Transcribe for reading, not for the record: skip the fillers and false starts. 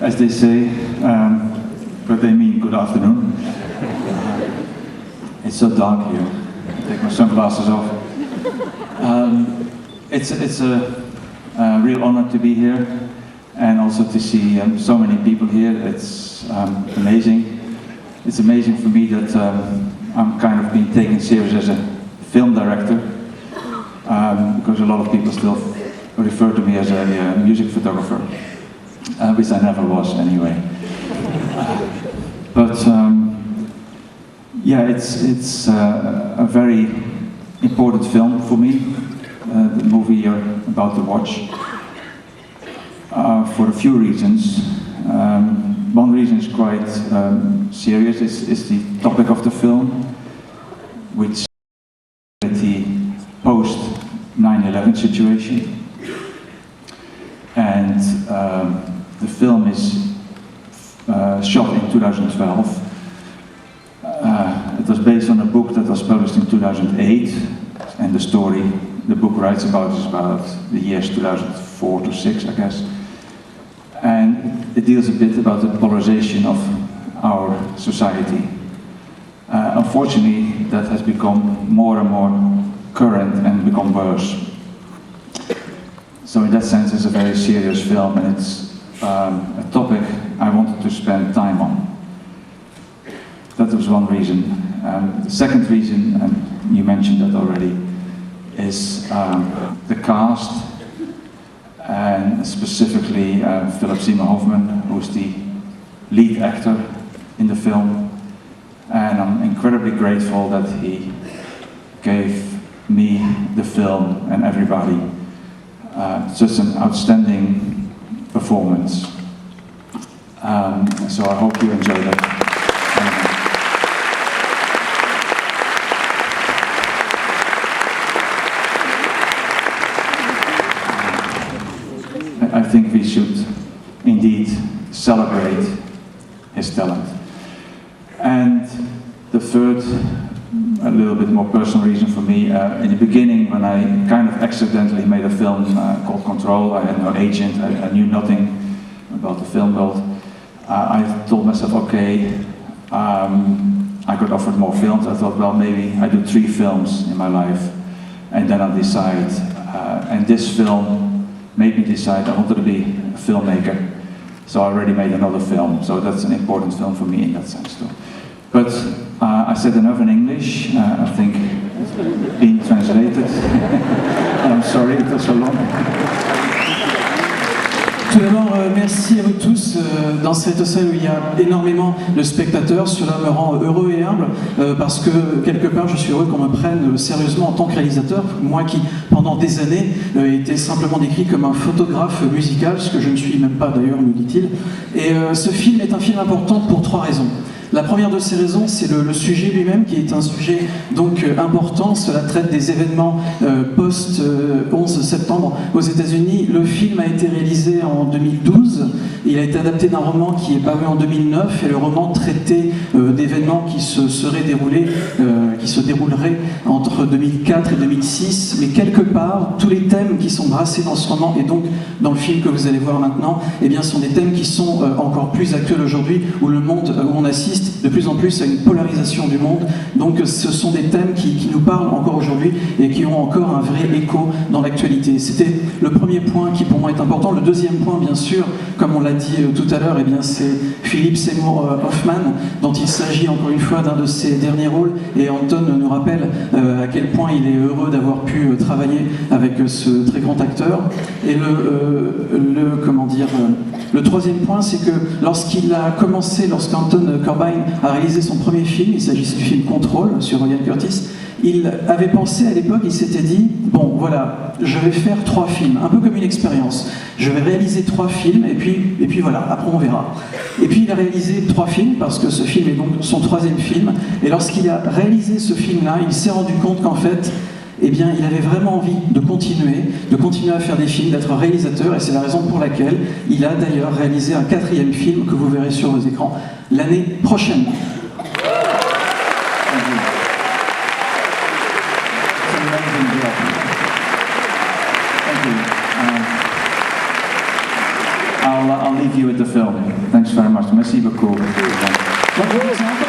as they say, but they mean good afternoon. It's so dark here. I take my sunglasses off. It's a real honor to be here, and also to see so many people here. It's amazing. It's amazing for me that I'm kind of being taken serious as a film director, because a lot of people still refer to me as a music photographer, which I never was anyway. But yeah, it's a very important film for me, the movie you're about to watch, for a few reasons. One reason is quite serious, is the topic of the film, which is the post 9/11 situation. And the film is shot in 2012. It was based on a book that was published in 2008, and the story the book writes about is about the years 2004 to 6, I guess. And it deals a bit about the polarization of our society. Unfortunately, that has become more and more current and become worse. So in that sense, it's a very serious film, and it's a topic I wanted to spend time on. That was one reason. The second reason, and you mentioned that already, is the cast, and specifically Philip Seymour Hoffman, who's the lead actor in the film. And I'm incredibly grateful that he gave me, the film, and everybody just an outstanding performance. So I hope you enjoy that. I think we should indeed celebrate his talent. And the third, a little bit more personal reason for me, in the beginning, when I kind of accidentally made a film called Control, I had no agent, I knew nothing about the film world. I told myself, okay, I got offered more films. I thought, well, maybe I do 3 films in my life, and then I'll decide. And this film made me decide I wanted to be a filmmaker. So I already made another film, so that's an important film for me in that sense too. But I said enough in English, I think it's been translated. I'm sorry it was so long. Tout d'abord, merci à vous tous. Dans cette salle où il y a énormément de spectateurs, cela me rend heureux et humble, parce que quelque part je suis heureux qu'on me prenne sérieusement en tant que réalisateur, moi qui pendant des années était simplement décrit comme un photographe musical, ce que je ne suis même pas d'ailleurs, me dit-il. Et ce film est un film important pour 3 raisons. La première de ces raisons, c'est le sujet lui-même, qui est un sujet donc important. Cela traite des événements post-11 septembre aux États-Unis. Le film a été réalisé en 2012. Il a été adapté d'un roman qui est paru en 2009, et le roman traitait d'événements qui se dérouleraient entre 2004 et 2006. Mais quelque part, tous les thèmes qui sont brassés dans ce roman, et donc dans le film que vous allez voir maintenant, eh bien, sont des thèmes qui sont encore plus actuels aujourd'hui, où le monde, où on assiste de plus en plus à une polarisation du monde. Donc ce sont des thèmes qui nous parlent encore aujourd'hui et qui ont encore un vrai écho dans l'actualité. C'était le premier point qui pour moi est important. Le deuxième point, bien sûr, comme on l'a dit tout à l'heure, eh bien c'est Philip Seymour Hoffman, dont il s'agit encore une fois d'un de ses derniers rôles, et Anton nous rappelle à quel point il est heureux d'avoir pu travailler avec ce très grand acteur. Et le troisième point, c'est que lorsqu'Anton Corbijn a réalisé son premier film, il s'agissait du film Control sur Ryan Curtis, il avait pensé à l'époque, il s'était dit, bon voilà, je vais faire 3 films, un peu comme une expérience. Je vais réaliser 3 films, et puis voilà, après on verra. Et puis il a réalisé 3 films, parce que ce film est donc son 3e film, et lorsqu'il a réalisé ce film-là, il s'est rendu compte qu'en fait, eh bien, il avait vraiment envie de continuer à faire des films, d'être réalisateur, et c'est la raison pour laquelle il a d'ailleurs réalisé un 4e film que vous verrez sur vos écrans l'année prochaine. I'll leave with you at the film. Thanks very much. Merci beaucoup. Bon exemple,